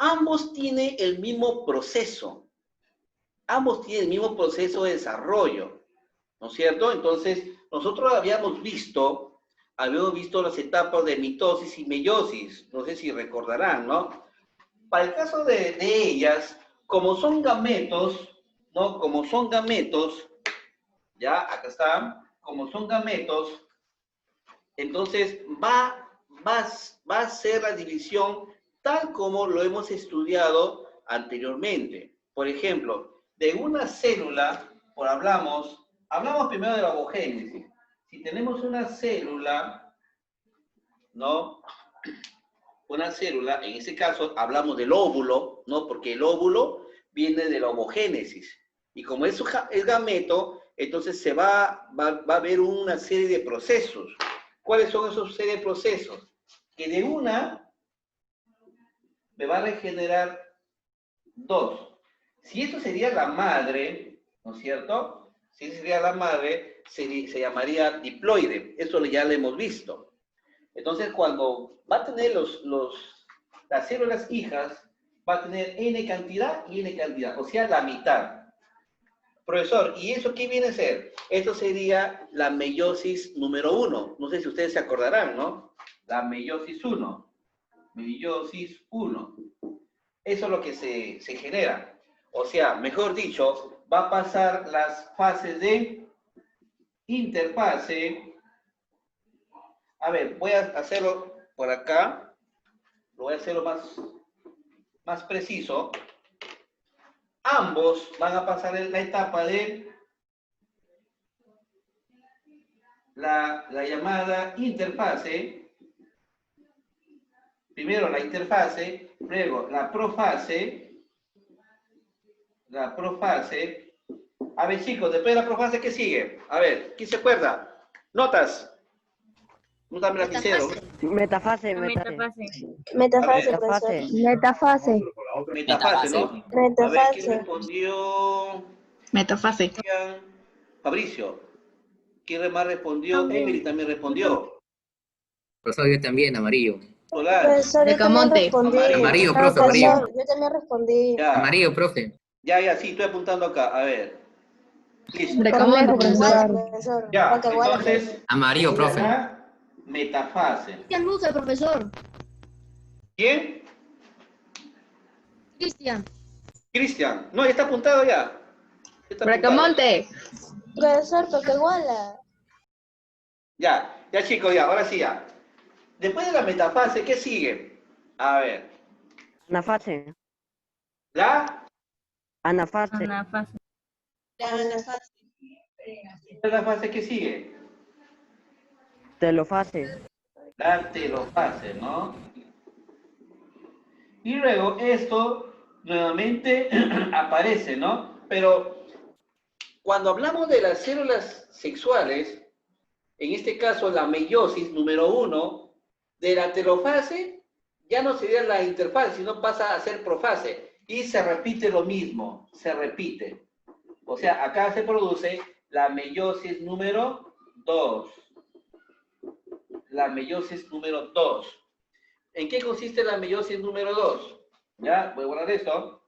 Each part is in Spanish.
ambos tienen el mismo proceso. Ambos tienen el mismo proceso de desarrollo, ¿no es cierto? Entonces, nosotros habíamos visto las etapas de mitosis y meiosis, no sé si recordarán, ¿no? Para el caso de ellas, como son gametos, ¿no? Como son gametos, ya, acá está, como son gametos, entonces va a ser la división tal como lo hemos estudiado anteriormente. Por ejemplo, de una célula, hablamos primero de la ovogénesis. Si tenemos una célula, ¿no? Una célula, en ese caso hablamos del óvulo, ¿no? Porque el óvulo viene de la ovogénesis. Y como es gameto, entonces va a haber una serie de procesos. ¿Cuáles son esos serie de procesos? Que de una me va a regenerar dos. Si esto sería la madre, ¿no es cierto? Si esto sería la madre, se llamaría diploide. Eso ya lo hemos visto. Entonces, cuando va a tener las células hijas, va a tener N cantidad y N cantidad, o sea, la mitad. Profesor, ¿y eso qué viene a ser? Esto sería la meiosis número 1. No sé si ustedes se acordarán, ¿no? La meiosis 1. Meiosis 1. Eso es lo que se genera. O sea, mejor dicho, va a pasar las fases de interfase. A ver, voy a hacerlo por acá. Lo voy a hacerlo más preciso. Ambos van a pasar en la etapa de la llamada interfase. Primero la interfase, luego la profase. La profase. A ver, chicos, después de la profase, ¿qué sigue? A ver, ¿quién se acuerda? Notas. Nota lapicero. Metafase. Metafase, profesor. Metafase. Metafase, ¿no? A ver, ¿quién respondió? Metafase. Fabricio. ¿Quién más respondió? Emily también respondió. Profesor, yo también, amarillo. Solar. Profesor, yo también Decamonte. respondí. Amarillo, profe, Profesor, amarillo. yo también respondí. Ya, Amarillo, profe. ya, sí, estoy apuntando acá. A ver. Listo. Decamonte, Igual, profesor. profesor. Ya, Porque igual, entonces. Amarillo, sería profe. la metafase. Cristian Luce, profesor. ¿Quién? Cristian. Cristian. No, ya está apuntado ya. Ya está apuntado. Bracamonte. profesor, porque igual. Ya, chicos, ya, ahora sí ya. Después de la metafase, ¿qué sigue? A ver. Anafase. La Anafase. fase que sigue. Telofase. La telofase, ¿no? Y luego esto nuevamente aparece, ¿no? Pero cuando hablamos de las células sexuales, en este caso la meiosis número 1, de la telofase ya no sería la interfase, sino pasa a ser profase. Y se repite lo mismo, se repite. O sea, acá se produce la meiosis número 2. La meiosis número 2. ¿En qué consiste la meiosis número 2? Ya, voy a guardar esto.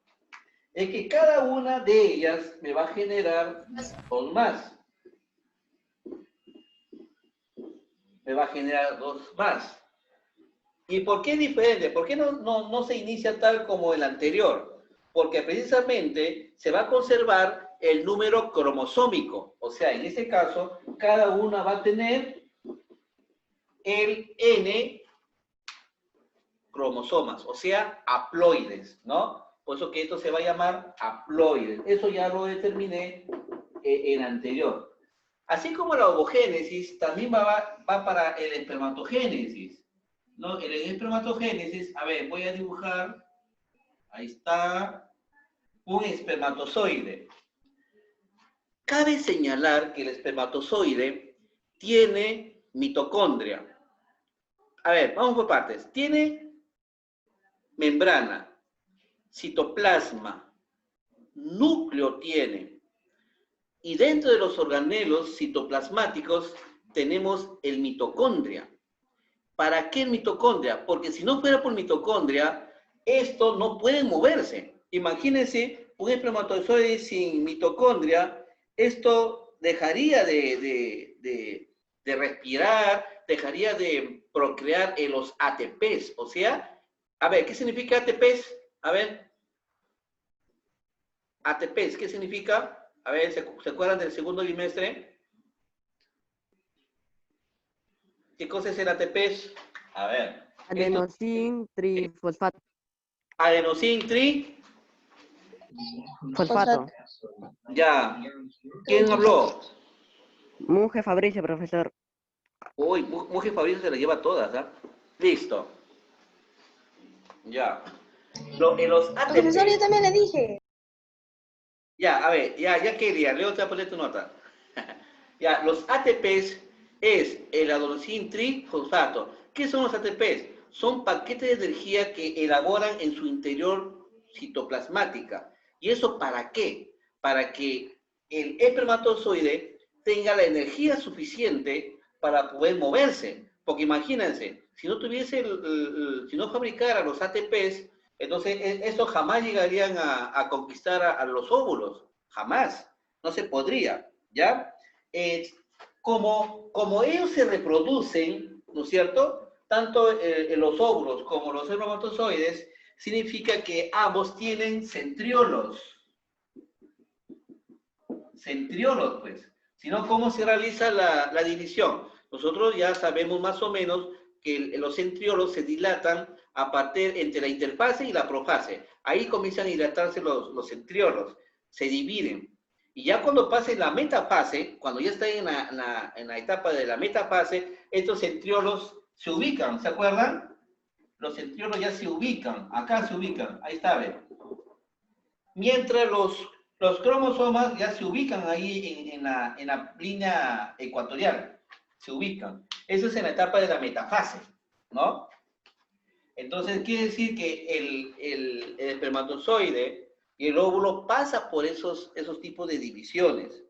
Es que cada una de ellas me va a generar dos más. Me va a generar dos más. ¿Y por qué es diferente? ¿Por qué no se inicia tal como el anterior? Porque precisamente se va a conservar el número cromosómico. O sea, en este caso, cada una va a tener el N cromosomas, o sea, haploides, ¿no? Por eso que esto se va a llamar haploides. Eso ya lo determiné en anterior. Así como la ovogénesis, también va para el espermatogénesis, ¿no? En el espermatogénesis, a ver, voy a dibujar, ahí está, un espermatozoide. Cabe señalar que el espermatozoide tiene mitocondria. A ver, vamos por partes. Tiene membrana, citoplasma, núcleo tiene. Y dentro de los organelos citoplasmáticos tenemos el mitocondria. ¿Para qué el mitocondria? Porque si no fuera por mitocondria, estos no pueden moverse. Imagínense un espermatozoide sin mitocondria, esto dejaría de respirar, dejaría de procrear en los ATPs. O sea, a ver, ¿qué significa ATPs? A ver, ATPs, ¿qué significa? A ver, ¿se acuerdan del segundo bimestre? ¿Qué cosa es el ATPs? A ver. Adenosín trifosfato. Adenosín Fosfato. Ya. ¿Quién habló? Monje Fabricio, profesor. Uy, Mujer Fabricio se la lleva todas, ¿ah? Listo. Ya. En los ATPs. Profesor, yo también le dije. Ya, a ver, ya quería. Leo te va a poner tu nota. Ya, los ATPs es el adenosín trifosfato. ¿Qué son los ATPs? Son paquetes de energía que elaboran en su interior citoplasmática. ¿Y eso para qué? Para que el espermatozoide tenga la energía suficiente para poder moverse. Porque imagínense, si no tuviese, si no fabricara los ATPs, entonces eso jamás llegarían a conquistar a los óvulos. Jamás. No se podría, ¿ya? Como ellos se reproducen, ¿no es cierto? Tanto los óvulos como los espermatozoides, significa que ambos tienen centriolos. Centriolos, pues. Si no, ¿cómo se realiza la división? Nosotros ya sabemos más o menos que los centriolos se dilatan a partir entre la interfase y la profase. Ahí comienzan a dilatarse los centriolos, se dividen. Y ya cuando pase la metafase, cuando ya está en la etapa de la metafase, estos centriolos se ubican, ¿se acuerdan? Los centriolos ya se ubican, acá se ubican, ahí está, ¿ven? Mientras los cromosomas ya se ubican ahí en la línea ecuatorial, se ubican. Eso es en la etapa de la metafase, ¿no? Entonces quiere decir que el espermatozoide y el óvulo pasa por esos tipos de divisiones.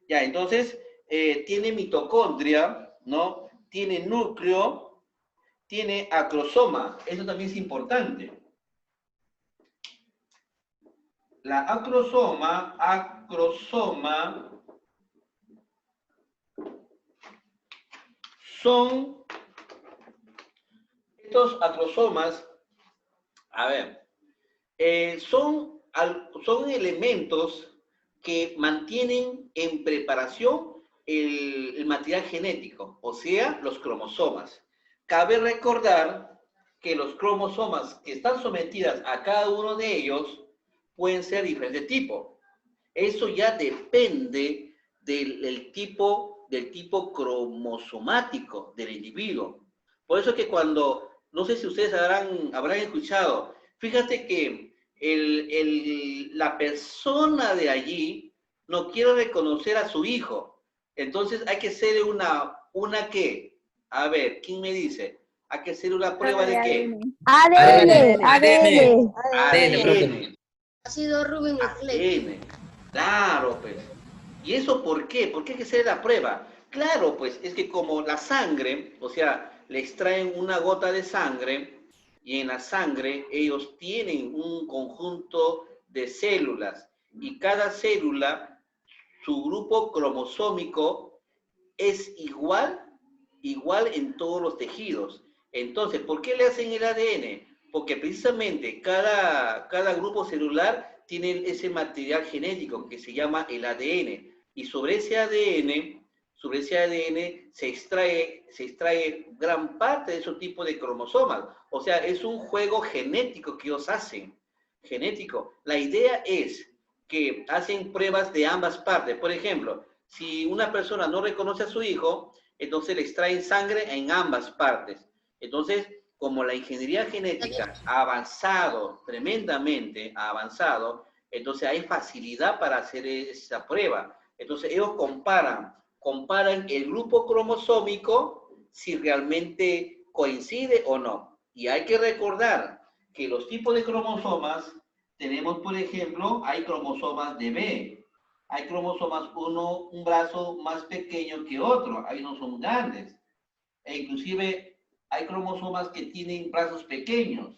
Ya, entonces tiene mitocondria, ¿no? Tiene núcleo, tiene acrosoma. Eso también es importante. La acrosoma, son estos acrosomas, a ver, son elementos que mantienen en preparación el material genético, o sea, los cromosomas. Cabe recordar que los cromosomas que están sometidas a cada uno de ellos pueden ser diferentes tipos. Eso ya depende del tipo cromosomático del individuo. Por eso que cuando, no sé si ustedes habrán escuchado, fíjate que la persona de allí no quiere reconocer a su hijo. Entonces hay que hacer una ¿qué? A ver, ¿quién me dice? Hay que hacer una prueba de qué. ADN. Ácido ribonucleico. ADN. Claro, pues. ¿Y eso por qué? ¿Por qué hay que hacer la prueba? Claro, pues es que como la sangre, o sea, le extraen una gota de sangre y en la sangre ellos tienen un conjunto de células y cada célula, su grupo cromosómico es igual en todos los tejidos. Entonces, ¿por qué le hacen el ADN? Porque precisamente cada grupo celular tiene ese material genético que se llama el ADN. Y sobre ese ADN se extrae gran parte de esos tipos de cromosomas. O sea, es un juego genético que ellos hacen. Genético. La idea es que hacen pruebas de ambas partes. Por ejemplo, si una persona no reconoce a su hijo, entonces le extraen sangre en ambas partes. Entonces, como la ingeniería genética ha avanzado, tremendamente ha avanzado, entonces hay facilidad para hacer esa prueba. Entonces ellos comparan el grupo cromosómico si realmente coincide o no. Y hay que recordar que los tipos de cromosomas, tenemos por ejemplo, hay cromosomas de B, hay cromosomas un brazo más pequeño que otro, hay unos son grandes, e inclusive hay cromosomas que tienen brazos pequeños,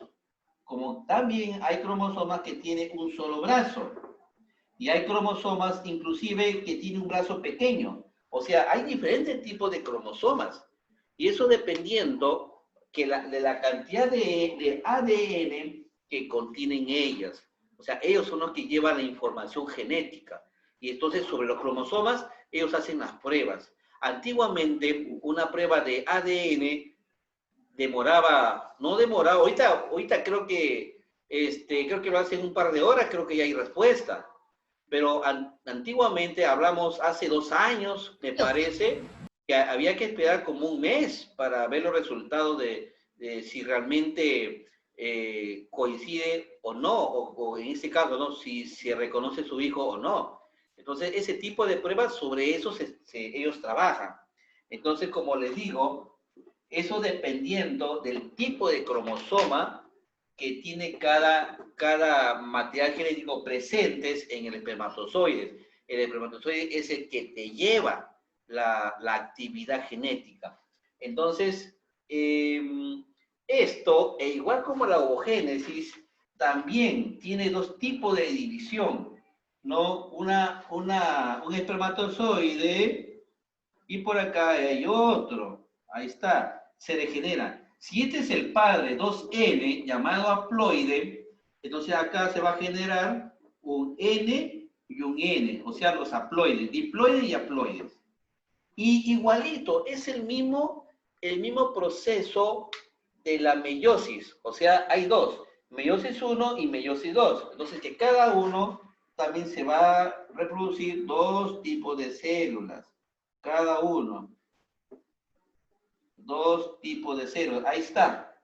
como también hay cromosomas que tienen un solo brazo. Y hay cromosomas inclusive que tienen un brazo pequeño. O sea, hay diferentes tipos de cromosomas. Y eso dependiendo de la cantidad de ADN que contienen ellas. O sea, ellos son los que llevan la información genética. Y entonces sobre los cromosomas, ellos hacen las pruebas. Antiguamente, una prueba de ADN no demoraba, ahorita creo que lo hacen un par de horas, creo que ya hay respuesta. Pero antiguamente, hablamos hace 2 años, me parece, que había que esperar como un mes para ver los resultados de si realmente coincide o no, o en este caso, ¿no? Si se reconoce su hijo o no. Entonces, ese tipo de pruebas, sobre eso ellos trabajan. Entonces, como les digo, eso dependiendo del tipo de cromosoma que tiene cada material genético presentes en el espermatozoide. El espermatozoide es el que te lleva la actividad genética. Entonces, esto, igual como la ovogénesis, también tiene 2 tipos de división, ¿no? Un espermatozoide y por acá hay otro. Ahí está, se regenera. Si este es el padre 2N, llamado haploide, entonces acá se va a generar un N y un N, o sea, los haploides, diploides y haploides. Y igualito, es el mismo proceso de la meiosis, o sea, hay 2, meiosis 1 y meiosis 2. Entonces, que cada uno también se va a reproducir 2 tipos de células, cada uno. 2 tipos de células, ahí está.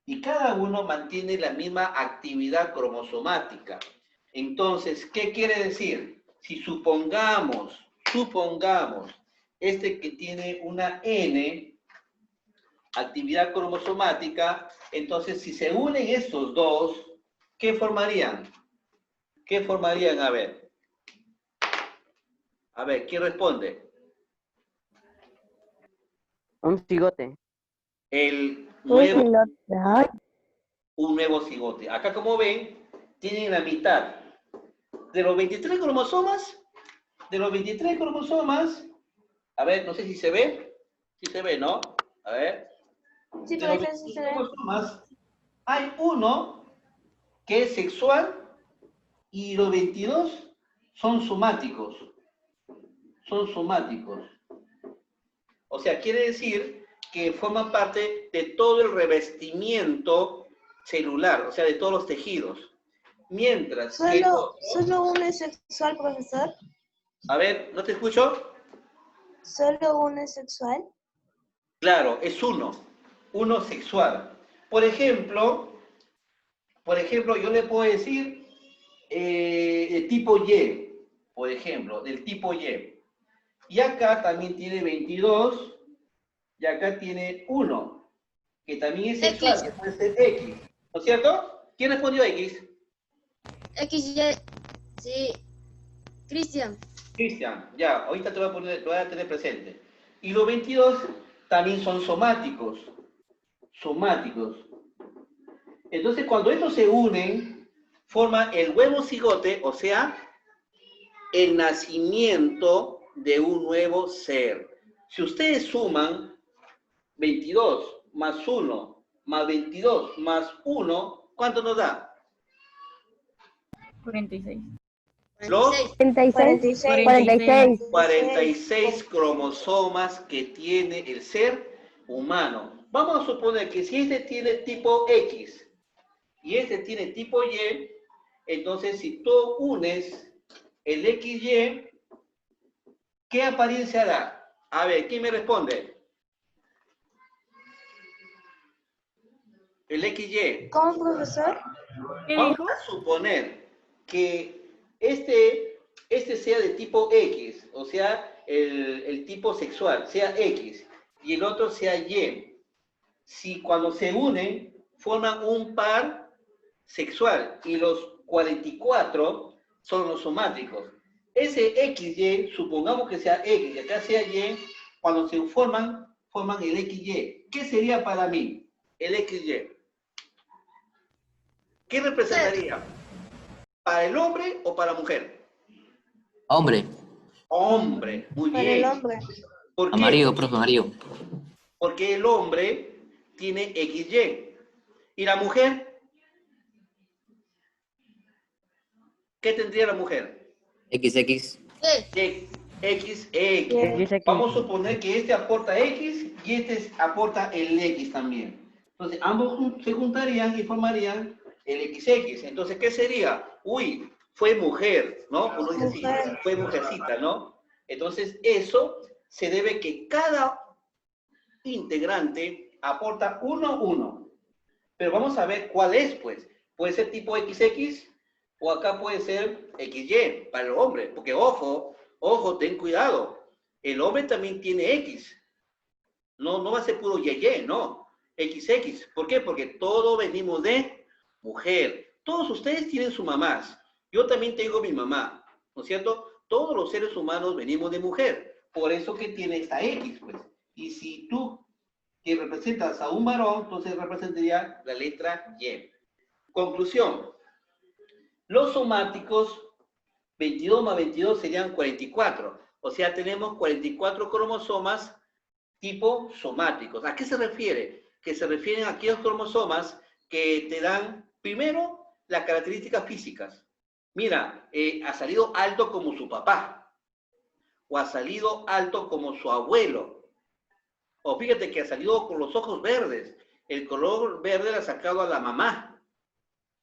Y cada uno mantiene la misma actividad cromosomática. Entonces, ¿qué quiere decir? Si supongamos, que tiene una N, actividad cromosomática, entonces si se unen estos 2, ¿qué formarían? ¿Qué formarían? A ver, ¿quién responde? Un cigote. Un nuevo cigote. Acá, como ven, tienen la mitad. De los 23 cromosomas, a ver, no sé si se ve. Sí se ve, ¿no? A ver. Sí, De los 23 cromosomas, hay uno que es sexual y los 22 son somáticos. O sea, quiere decir que forman parte de todo el revestimiento celular, o sea, de todos los tejidos. Mientras que... ¿Solo uno es sexual, profesor? A ver, ¿no te escucho? ¿Solo uno es sexual? Claro, es uno sexual. Por ejemplo, yo le puedo decir el tipo Y, por ejemplo, del tipo Y. Y acá también tiene 22, y acá tiene 1, que también es sexual, X. que puede ser X. ¿No es cierto? ¿Quién respondió X? XY. Sí. Cristian. Cristian, ya, ahorita te voy a tener presente. Y los 22 también son somáticos. Entonces, cuando estos se unen, forma el huevo cigote, o sea, el nacimiento de un nuevo ser. Si ustedes suman 22 más 1 más 22 más 1, ¿cuánto nos da? 46. Los 46 cromosomas que tiene el ser humano. Vamos a suponer que si este tiene tipo X y este tiene tipo Y, entonces si tú unes el XY, ¿qué apariencia da? A ver, ¿quién me responde? El XY. ¿Cómo, profesor? Vamos a suponer que este sea de tipo X, o sea, el tipo sexual, sea X, y el otro sea Y. Si cuando se unen, forman un par sexual, y los 44 son los somáticos. Ese XY, supongamos que sea X, y acá sea Y, cuando se forman el XY. ¿Qué sería para mí el XY? ¿Qué representaría? ¿Para el hombre o para la mujer? Hombre. Hombre, muy Para bien. el hombre. ¿Por qué? Amarillo, profe, amarillo. Porque el hombre tiene XY. ¿Y la mujer? ¿Qué tendría la mujer? XX. XX. XX. Vamos a suponer que este aporta X y este aporta el X también. Entonces, ambos se juntarían y formarían el XX. Entonces, ¿qué sería? Uy, fue mujer, ¿no? Uno dice así, Mujer. fue mujercita, ¿no? Entonces, eso se debe que cada integrante aporta uno. Pero vamos a ver cuál es, pues. Puede ser tipo XX o acá puede ser XY para el hombre. Porque ojo, ten cuidado. El hombre también tiene X. No va a ser puro YY, no. XX. ¿Por qué? Porque todos venimos de mujer. Todos ustedes tienen su mamás. Yo también tengo mi mamá, ¿no es cierto? Todos los seres humanos venimos de mujer. Por eso que tiene esta X, pues. Y si tú que representas a un varón, entonces representaría la letra Y. Conclusión. Los somáticos, 22 más 22 serían 44. O sea, tenemos 44 cromosomas tipo somáticos. ¿A qué se refiere? Que se refieren a aquellos cromosomas que te dan, primero, las características físicas. Mira, ha salido alto como su papá, o ha salido alto como su abuelo, o fíjate que ha salido con los ojos verdes. El color verde le ha sacado a la mamá,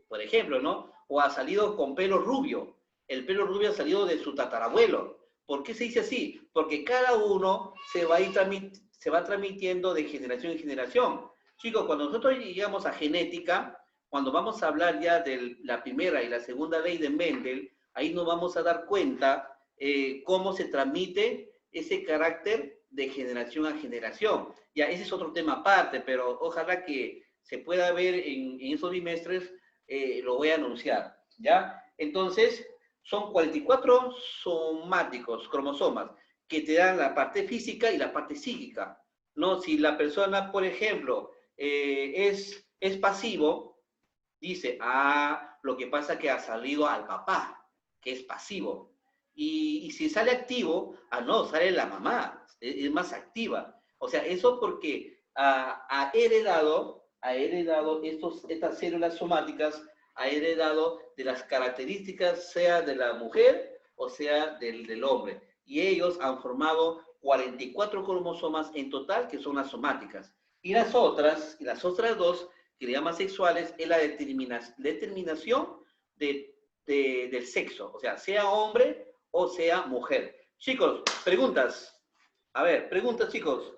por ejemplo, ¿no? O ha salido con pelo rubio. El pelo rubio ha salido de su tatarabuelo. ¿Por qué se dice así? Porque cada uno se va transmitiendo de generación en generación. Chicos, cuando nosotros llegamos a genética, cuando vamos a hablar ya de la primera y la segunda ley de Mendel, ahí nos vamos a dar cuenta cómo se transmite ese carácter de generación a generación. Ya, ese es otro tema aparte, pero ojalá que se pueda ver en esos bimestres, lo voy a anunciar, ¿ya? Entonces, son 44 somáticos, cromosomas, que te dan la parte física y la parte psíquica, ¿no? Si la persona, por ejemplo, es pasivo, dice, lo que pasa es que ha salido al papá, que es pasivo. Y si sale activo, no, sale la mamá, es más activa. O sea, eso porque ha heredado estas células somáticas, ha heredado de las características, sea de la mujer o sea del hombre. Y ellos han formado 44 cromosomas en total, que son las somáticas. Y las otras dos, que le llaman sexuales, es la determinación del sexo. O sea hombre o sea mujer. Chicos, preguntas. A ver, preguntas, chicos.